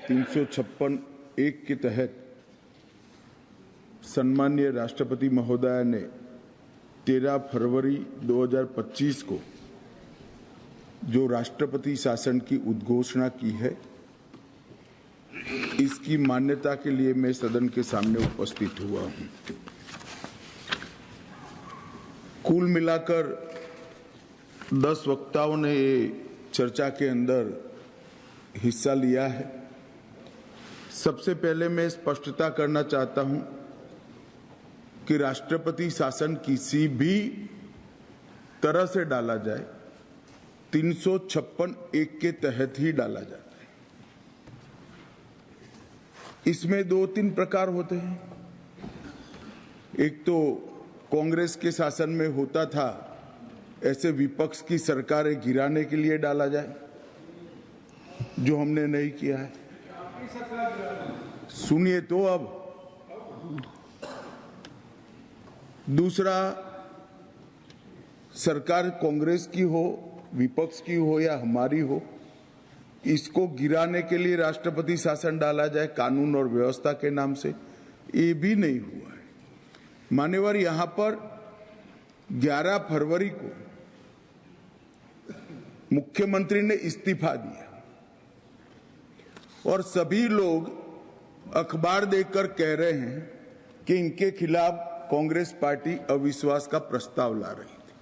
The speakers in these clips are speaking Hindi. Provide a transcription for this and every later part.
356(1) के तहत सम्माननीय राष्ट्रपति महोदय ने 13 फरवरी 2025 को जो राष्ट्रपति शासन की उद्घोषणा की है, इसकी मान्यता के लिए मैं सदन के सामने उपस्थित हुआ हूं। कुल मिलाकर 10 वक्ताओं ने ये चर्चा के अंदर हिस्सा लिया है। सबसे पहले मैं स्पष्टता करना चाहता हूं कि राष्ट्रपति शासन किसी भी तरह से डाला जाए 356(1) के तहत ही डाला जाता है। इसमें 2-3 प्रकार होते हैं। एक तो कांग्रेस के शासन में होता था, ऐसे विपक्ष की सरकारें गिराने के लिए डाला जाए, जो हमने नहीं किया है। सुनिए तो अब दूसरा, सरकार कांग्रेस की हो, विपक्ष की हो या हमारी हो, इसको गिराने के लिए राष्ट्रपति शासन डाला जाए कानून और व्यवस्था के नाम से, ये भी नहीं हुआ है। मान्यवर, यहां पर 11 फरवरी को मुख्यमंत्री ने इस्तीफा दिया और सभी लोग अखबार देखकर कह रहे हैं कि इनके खिलाफ कांग्रेस पार्टी अविश्वास का प्रस्ताव ला रही थी।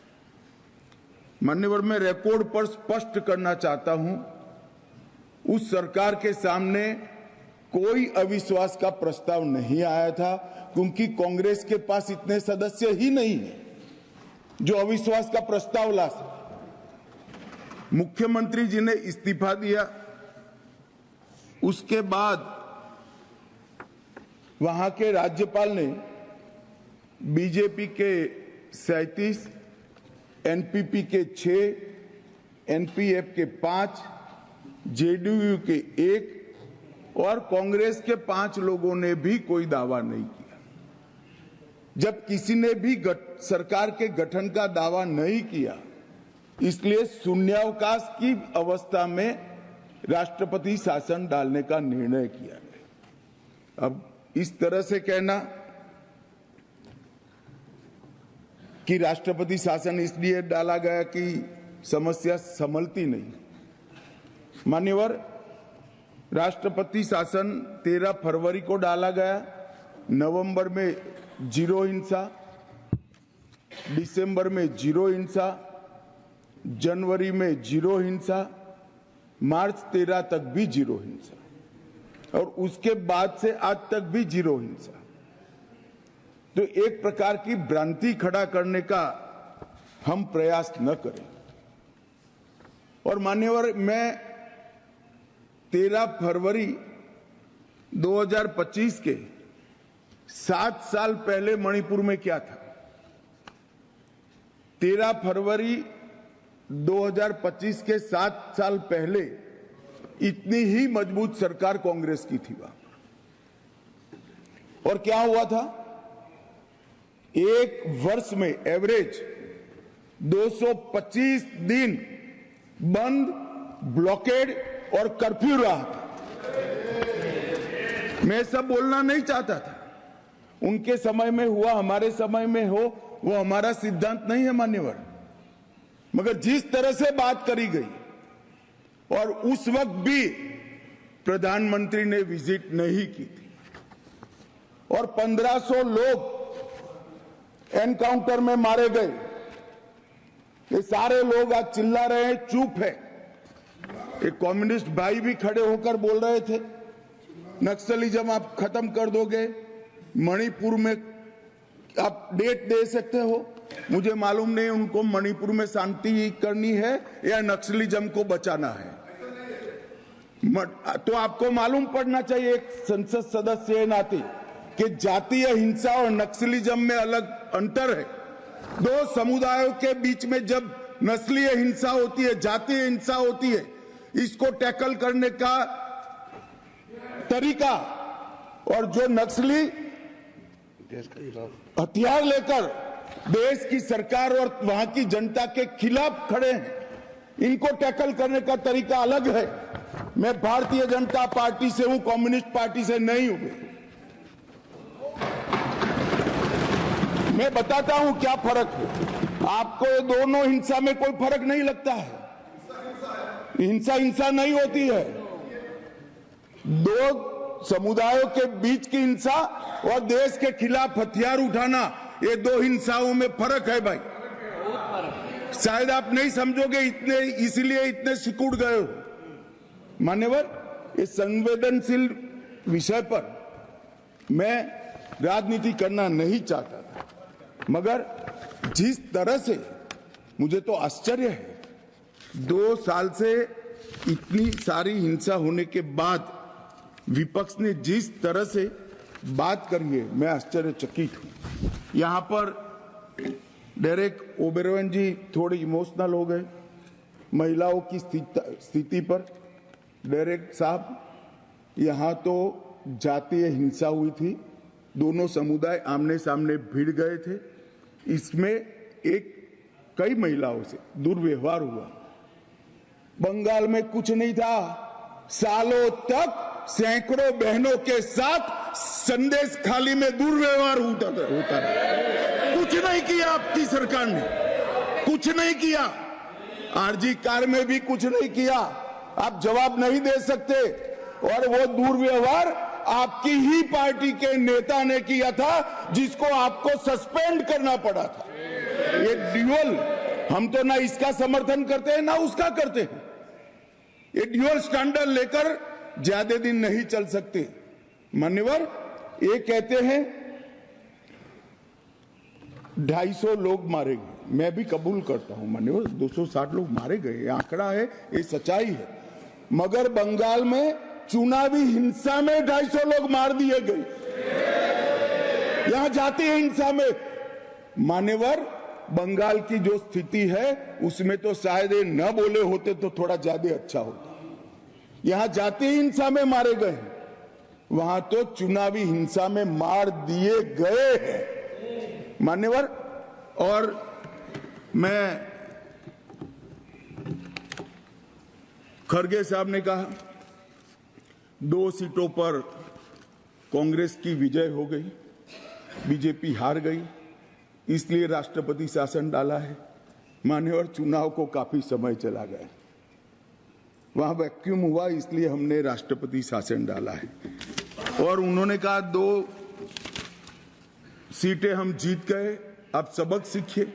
मान्यवर, मैं रिकॉर्ड पर स्पष्ट करना चाहता हूं, उस सरकार के सामने कोई अविश्वास का प्रस्ताव नहीं आया था, क्योंकि कांग्रेस के पास इतने सदस्य ही नहीं है जो अविश्वास का प्रस्ताव ला सके। मुख्यमंत्री जी ने इस्तीफा दिया, उसके बाद वहां के राज्यपाल ने बीजेपी के 37, एनपीपी के 6, एनपीएफ के 5, जेडीयू के 1 और कांग्रेस के 5 लोगों ने भी कोई दावा नहीं किया। जब किसी ने भी सरकार के गठन का दावा नहीं किया, इसलिए शून्यावकाश की अवस्था में राष्ट्रपति शासन डालने का निर्णय किया गया। अब इस तरह से कहना कि राष्ट्रपति शासन इसलिए डाला गया कि समस्या संभलती नहीं। मान्यवर, राष्ट्रपति शासन 13 फरवरी को डाला गया। नवंबर में 0 हिंसा, दिसंबर में 0 हिंसा, जनवरी में 0 हिंसा, मार्च 13 तक भी 0 हिंसा और उसके बाद से आज तक भी 0 हिंसा। तो एक प्रकार की भ्रांति खड़ा करने का हम प्रयास न करें। और मान्यवर, मैं 13 फरवरी 2025 के 7 साल पहले मणिपुर में क्या था। 13 फरवरी 2025 के 7 साल पहले इतनी ही मजबूत सरकार कांग्रेस की थी वहां। और क्या हुआ था, एक वर्ष में एवरेज 225 दिन बंद, ब्लॉकेड और कर्फ्यू रहा था। मैं सब बोलना नहीं चाहता था, उनके समय में हुआ, हमारे समय में हो, वो हमारा सिद्धांत नहीं है मान्यवर। मगर जिस तरह से बात करी गई, और उस वक्त भी प्रधानमंत्री ने विजिट नहीं की थी और 1500 लोग एनकाउंटर में मारे गए। ये सारे लोग आज चिल्ला रहे हैं, चुप है। एक कम्युनिस्ट भाई भी खड़े होकर बोल रहे थे, नक्सलिज्म आप खत्म कर दोगे, मणिपुर में आप डेट दे सकते हो। मुझे मालूम नहीं उनको मणिपुर में शांति करनी है या नक्सलिज्म को बचाना है। तो आपको मालूम पड़ना चाहिए एक संसद सदस्य के नाते कि जातीय हिंसा और नक्सलिज्म में अलग अंतर है। दो समुदायों के बीच में जब नस्लीय हिंसा होती है, जातीय हिंसा होती है, इसको टैकल करने का तरीका, और जो नक्सली हथियार लेकर देश की सरकार और वहां की जनता के खिलाफ खड़े हैं, इनको टैकल करने का तरीका अलग है। मैं भारतीय जनता पार्टी से हूं, कम्युनिस्ट पार्टी से नहीं हूं। मैं बताता हूं क्या फर्क है आपको। ये दोनों हिंसा में कोई फर्क नहीं लगता है। हिंसा हिंसा नहीं होती है। दो समुदायों के बीच की हिंसा और देश के खिलाफ हथियार उठाना, ये दो हिंसाओं में फर्क है भाई। शायद आप नहीं समझोगे, इसलिए इतने सिकुड़ गए हो। मान्यवर, इस संवेदनशील विषय पर मैं राजनीति करना नहीं चाहता था, मगर जिस तरह से मुझे तो आश्चर्य है, 2 साल से इतनी सारी हिंसा होने के बाद विपक्ष ने जिस तरह से बात करी है, मैं आश्चर्यचकित हूं। यहां पर डेरेक ओबेरॉय जी थोड़े इमोशनल हो गए महिलाओं की स्थिति पर। डेरेक साहब, यहां तो जातीय हिंसा हुई थी, दोनों समुदाय आमने सामने भिड़ गए थे। इसमें कई महिलाओं से दुर्व्यवहार हुआ। बंगाल में कुछ नहीं था, सालों तक सैकड़ों बहनों के साथ संदेश खाली में दुर्व्यवहार होता रहा। कुछ नहीं किया आपकी सरकार ने, कुछ नहीं किया। आरजी कार में भी कुछ नहीं किया। आप जवाब नहीं दे सकते। और वो दुर्व्यवहार आपकी ही पार्टी के नेता ने किया था, जिसको आपको सस्पेंड करना पड़ा था। ये ड्यूअल, हम तो ना इसका समर्थन करते हैं ना उसका करते हैं। ये ड्यूअल स्टैंडर्ड लेकर ज्यादा दिन नहीं चल सकते। मान्यवर, ये कहते हैं 250 लोग मारे गए, मैं भी कबूल करता हूं मान्यवर, 260 लोग मारे गए, ये आंकड़ा है, ये सच्चाई है। मगर बंगाल में चुनावी हिंसा में 250 लोग मार दिए गए। यहां जातीय हिंसा में मान्यवर, बंगाल की जो स्थिति है उसमें तो शायद ये न बोले होते तो थोड़ा ज्यादा अच्छा होता। यहां जातीय हिंसा में मारे गए, वहां तो चुनावी हिंसा में मार दिए गए हैं मान्यवर। और मैं, खड़गे साहब ने कहा 2 सीटों पर कांग्रेस की विजय हो गई, बीजेपी हार गई, इसलिए राष्ट्रपति शासन डाला है। मान्यवर, चुनाव को काफी समय चला गया, वहां वैक्यूम हुआ, इसलिए हमने राष्ट्रपति शासन डाला है। और उन्होंने कहा 2 सीटें हम जीत गए, अब सबक सीखिए।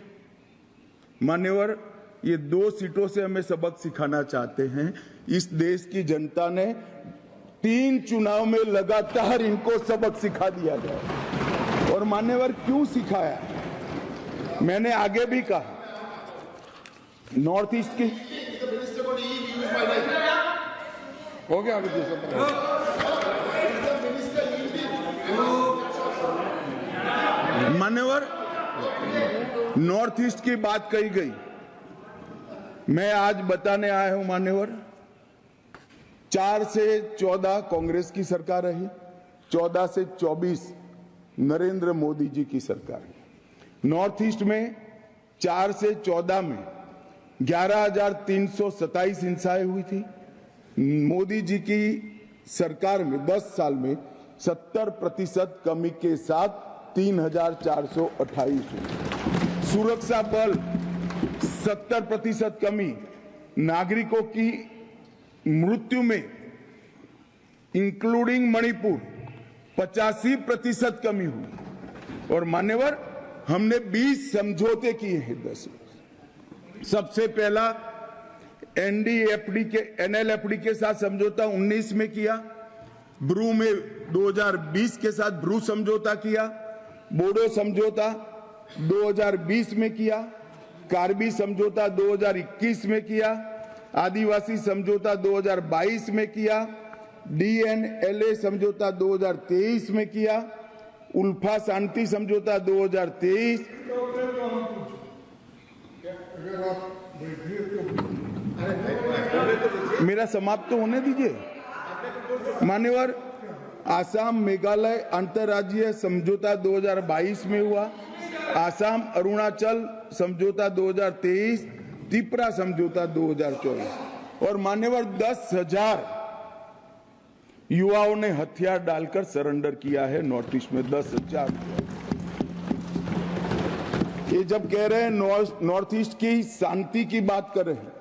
मान्यवर, ये 2 सीटों से हमें सबक सिखाना चाहते हैं। इस देश की जनता ने 3 चुनाव में लगातार इनको सबक सिखा दिया गया। और मान्यवर, क्यों सिखाया? मैंने आगे भी कहा, नॉर्थ ईस्ट की हो गया मान्यवर, नॉर्थ ईस्ट की बात कही गई। मैं आज बताने आया हूं मान्यवर, 4 से 14 कांग्रेस की सरकार रही, 14 से 24 नरेंद्र मोदी जी की सरकार है। नॉर्थ ईस्ट में 4 से 14 में 11,327 हिंसाएं हुई थी। मोदी जी की सरकार में 10 साल में 70% कमी के साथ 3,428 हुई। सुरक्षा बल 70% कमी, नागरिकों की मृत्यु में इंक्लूडिंग मणिपुर 85% कमी हुई। और मान्यवर, हमने 20 समझौते किए हैं 10 में। सबसे पहला एनएलएफडी के साथ समझौता 19 में किया, ब्रू में 2020 के साथ ब्रू समझौता किया, बोडो समझौता 2020 में किया, कार्बी समझौता 2021 में किया, आदिवासी समझौता 2022 में किया, डीएनएलए समझौता 2023 में किया, उल्फा शांति समझौता 2023। मेरा समाप्त तो होने दीजिए मान्यवर। आसाम मेघालय अंतर्राज्यीय समझौता 2022 में हुआ, आसाम अरुणाचल समझौता 2023, त्रिपुरा समझौता 2024। और मान्यवर, 10,000 युवाओं ने हथियार डालकर सरेंडर किया है नॉर्थ ईस्ट में 10,000। ये जब कह रहे हैं नॉर्थ ईस्ट की शांति की बात कर रहे हैं,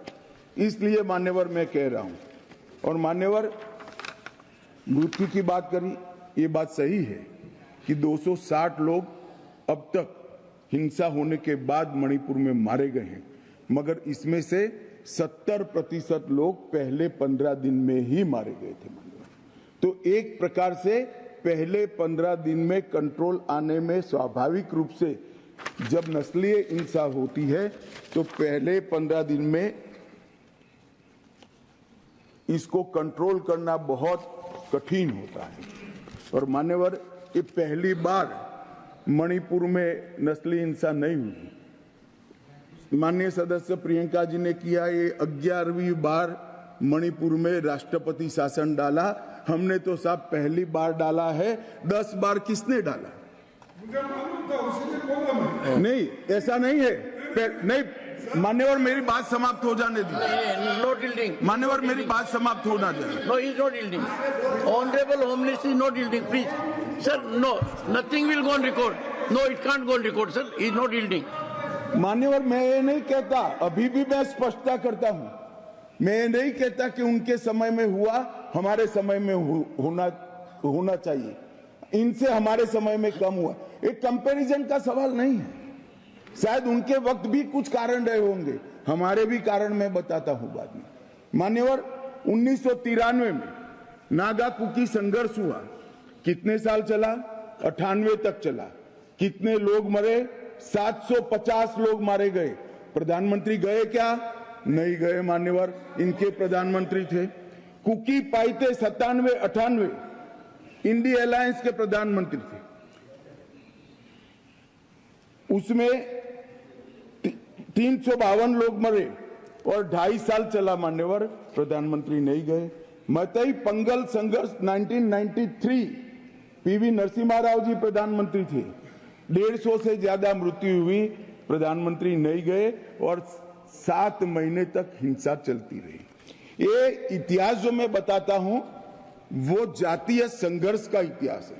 इसलिए मान्यवर मैं कह रहा हूं। और मान्यवर मृत्यु की बात करी, ये बात सही है कि 260 लोग अब तक हिंसा होने के बाद मणिपुर में मारे गए हैं, मगर इसमें से 70% लोग पहले 15 दिन में ही मारे गए थे। तो एक प्रकार से पहले 15 दिन में कंट्रोल आने में स्वाभाविक रूप से जब नस्लीय हिंसा होती है तो पहले 15 दिन में इसको कंट्रोल करना बहुत कठिन होता है। और मान्यवर, ये पहली बार मणिपुर में नस्लीय हिंसा नहीं हुई। माननीय सदस्य प्रियंका जी ने किया, ये 11वीं बार मणिपुर में राष्ट्रपति शासन डाला। हमने तो साहब पहली बार डाला है, 10 बार किसने डाला? मुझे मालूम था, उसीलिए बोला मैं। नहीं, ऐसा नहीं है। नहीं मान्यवर, मेरी बात समाप्त हो जाने दीजिए। No yielding. मान्यवर, मेरी बात समाप्त हो ना जाए। No, he is not yielding. Honorable Home Minister is not yielding. Please, sir, no, nothing will go on record. No, it can't go on record, sir. He is not yielding. मान्यवर, मैं ये नहीं कहता, अभी भी मैं स्पष्टता करता हूं, मैं ये नहीं कहता कि उनके समय में हुआ, हमारे समय में होना चाहिए। इनसे हमारे समय में कम हुआ, एक कंपैरिजन का सवाल नहीं है। शायद उनके वक्त भी कुछ कारण रहे होंगे, हमारे भी कारण मैं बताता हूं बाद में। मान्यवर, 1993 में नागा कुकी संघर्ष हुआ, कितने साल चला? 98 तक चला। कितने लोग मरे? 750 लोग मारे गए। प्रधानमंत्री गए क्या? नहीं गए मान्यवर, इनके प्रधानमंत्री थे। कुकी पाइते 97-98 इंडिया अलायंस के प्रधानमंत्री थे। उसमें 352 लोग मरे और 2.5 साल चला मान्यवर, प्रधानमंत्री नहीं गए। मतई पंगल संघर्ष 1993, पीवी नरसिम्हा राव जी प्रधानमंत्री थे, 150 से ज्यादा मृत्यु हुई, प्रधानमंत्री नहीं गए और 7 महीने तक हिंसा चलती रही। ये इतिहास जो मैं बताता हूं वो जातीय संघर्ष का इतिहास है।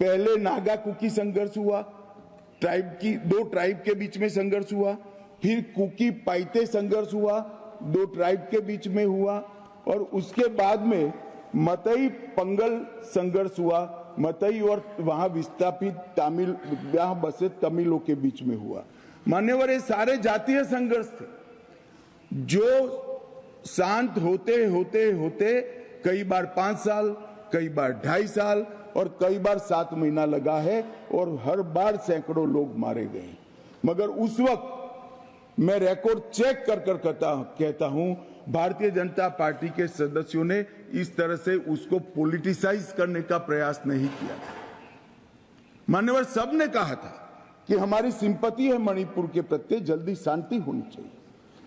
पहले नागा कुकी संघर्ष हुआ, दो ट्राइब के बीच में संघर्ष हुआ, फिर कुकी पाइते संघर्ष हुआ, 2 ट्राइब के बीच में हुआ, और उसके बाद में मतई पंगल संघर्ष हुआ, मतई और वहां विस्थापित तमिल, वहां बसे तमिलों के बीच में हुआ। मान्यवर, ये सारे जातीय संघर्ष थे जो शांत होते होते होते कई बार 5 साल, कई बार 2.5 साल और कई बार 7 महीना लगा है, और हर बार सैकड़ों लोग मारे गए। मगर उस वक्त मैं रिकॉर्ड चेक कर कहता हूं, भारतीय जनता पार्टी के सदस्यों ने इस तरह से उसको पॉलिटिसाइज करने का प्रयास नहीं किया। मान्यवर, सबने कहा था कि हमारी सिंपैथी है मणिपुर के प्रति, जल्दी शांति होनी चाहिए।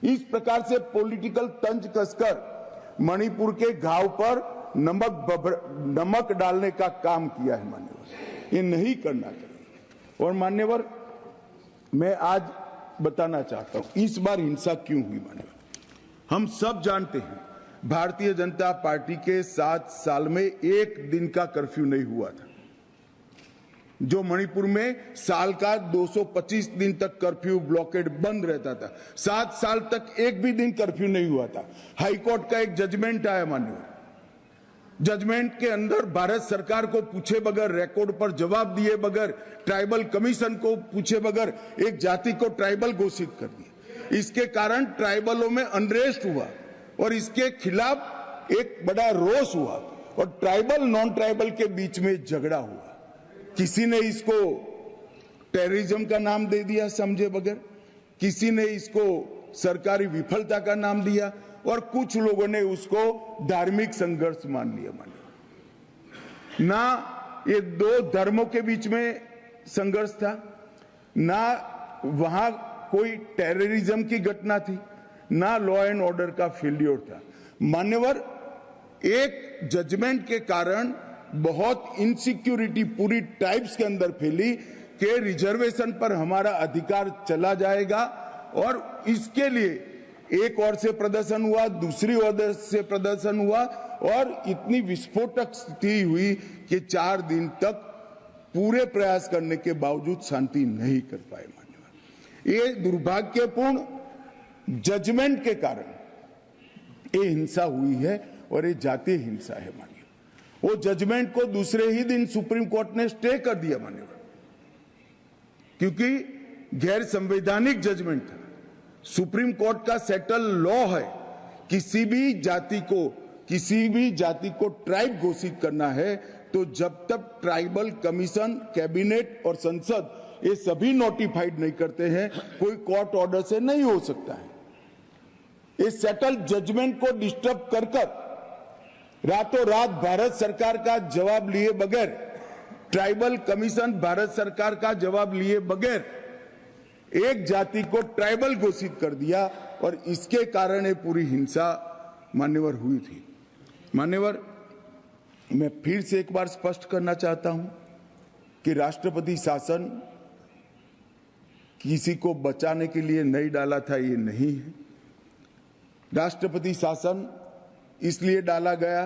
इस प्रकार से पॉलिटिकल तंज कसकर मणिपुर के घाव पर नमक डालने का काम किया है मान्यवर, ये नहीं करना चाहिए। और मान्यवर, मैं आज बताना चाहता हूं इस बार हिंसा क्यों हुई। मान्यवर, हम सब जानते हैं भारतीय जनता पार्टी के 7 साल में 1 दिन का कर्फ्यू नहीं हुआ था। जो मणिपुर में साल का 225 दिन तक कर्फ्यू ब्लॉकेड बंद रहता था, 7 साल तक एक भी दिन कर्फ्यू नहीं हुआ था। हाईकोर्ट का एक जजमेंट आया मान्यवर, जजमेंट के अंदर भारत सरकार को पूछे बगैर, रिकॉर्ड पर जवाब दिए बगैर, ट्राइबल कमीशन को पूछे बगैर एक जाति को ट्राइबल घोषित कर दिया। इसके कारण ट्राइबलों में अनरेस्ट हुआ और इसके खिलाफ एक बड़ा रोष हुआ और ट्राइबल नॉन ट्राइबल के बीच में झगड़ा हुआ। किसी ने इसको टेररिज्म का नाम दे दिया समझे बगैर, किसी ने इसको सरकारी विफलता का नाम दिया और कुछ लोगों ने उसको धार्मिक संघर्ष मान लिया। ना ये 2 धर्मों के बीच में संघर्ष था, ना वहां कोई टेररिज्म की घटना थी, ना लॉ एंड ऑर्डर का फेल्योर था। मान्यवर, एक जजमेंट के कारण बहुत इनसिक्योरिटी पूरी ट्राइब्स के अंदर फैली कि रिजर्वेशन पर हमारा अधिकार चला जाएगा और इसके लिए एक ओर से प्रदर्शन हुआ, दूसरी ओर से प्रदर्शन हुआ और इतनी विस्फोटक स्थिति हुई कि 4 दिन तक पूरे प्रयास करने के बावजूद शांति नहीं कर पाए। मान्यवर, ये दुर्भाग्यपूर्ण जजमेंट के कारण ये हिंसा हुई है और ये जातीय हिंसा है। मान्यवर, वो जजमेंट को दूसरे ही दिन सुप्रीम कोर्ट ने स्टे कर दिया। मान्यवर, क्योंकि गैर संवैधानिक जजमेंट था। सुप्रीम कोर्ट का सेटल लॉ है, किसी भी जाति को ट्राइब घोषित करना है तो जब तक ट्राइबल कमीशन, कैबिनेट और संसद ये सभी नोटिफाइड नहीं करते हैं, कोई कोर्ट ऑर्डर से नहीं हो सकता है। इस सेटल जजमेंट को डिस्टर्ब कर रातों रात भारत सरकार का जवाब लिए बगैर, ट्राइबल कमीशन भारत सरकार का जवाब लिए बगैर एक जाति को ट्राइबल घोषित कर दिया और इसके कारण ये पूरी हिंसा मान्यवर हुई थी। मान्यवर, मैं फिर से एक बार स्पष्ट करना चाहता हूं कि राष्ट्रपति शासन किसी को बचाने के लिए नहीं डाला था, ये नहीं है। राष्ट्रपति शासन इसलिए डाला गया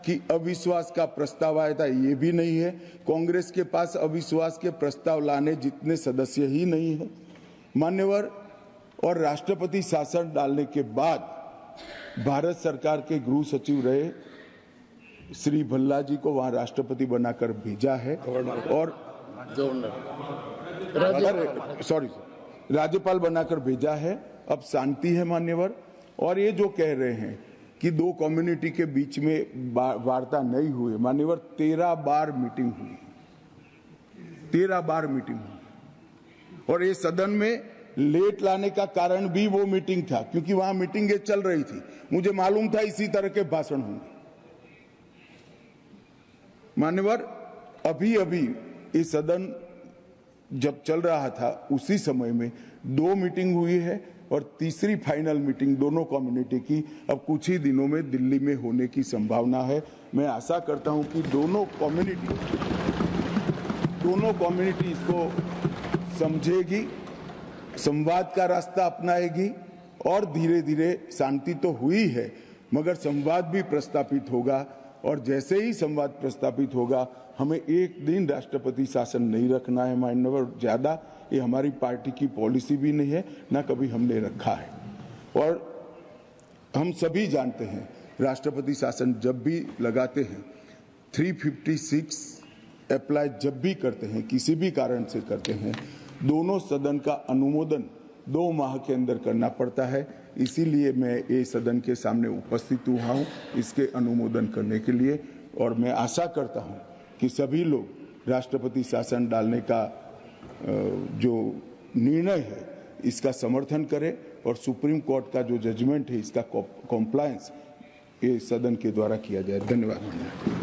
कि अविश्वास का प्रस्ताव आया था, ये भी नहीं है। कांग्रेस के पास अविश्वास के प्रस्ताव लाने जितने सदस्य ही नहीं है। मान्यवर, और राष्ट्रपति शासन डालने के बाद भारत सरकार के गृह सचिव रहे श्री भल्ला जी को वहां राष्ट्रपति बनाकर भेजा है और राज्यपाल बनाकर भेजा है। अब शांति है। मान्यवर, और ये जो कह रहे हैं कि 2 कम्युनिटी के बीच में वार्ता नहीं हुई, मान्यवर 13 बार मीटिंग हुई, 13 बार मीटिंग हुई। और ये सदन में लेट लाने का कारण भी वो मीटिंग था, क्योंकि वहां मीटिंगें चल रही थी। मुझे मालूम था इसी तरह के भाषण होंगे। मान्यवर, अभी अभी ये सदन जब चल रहा था उसी समय में 2 मीटिंग हुई है और तीसरी फाइनल मीटिंग दोनों कम्युनिटी की अब कुछ ही दिनों में दिल्ली में होने की संभावना है। मैं आशा करता हूं कि दोनों कम्युनिटी इसको समझेगी, संवाद का रास्ता अपनाएगी और धीरे धीरे शांति तो हुई है मगर संवाद भी प्रस्तापित होगा। और जैसे ही संवाद प्रस्तापित होगा, हमें एक दिन राष्ट्रपति शासन नहीं रखना है। मान्यवर, ज्यादा ये हमारी पार्टी की पॉलिसी भी नहीं है, ना कभी हमने रखा है। और हम सभी जानते हैं राष्ट्रपति शासन जब भी लगाते हैं, 356 अप्लाई जब भी करते हैं, किसी भी कारण से करते हैं, दोनों सदन का अनुमोदन 2 माह के अंदर करना पड़ता है। इसीलिए मैं ये सदन के सामने उपस्थित हुआ हूँ इसके अनुमोदन करने के लिए। और मैं आशा करता हूँ कि सभी लोग राष्ट्रपति शासन डालने का जो निर्णय है इसका समर्थन करें और सुप्रीम कोर्ट का जो जजमेंट है इसका कॉम्प्लायंस ये सदन के द्वारा किया जाए। धन्यवाद।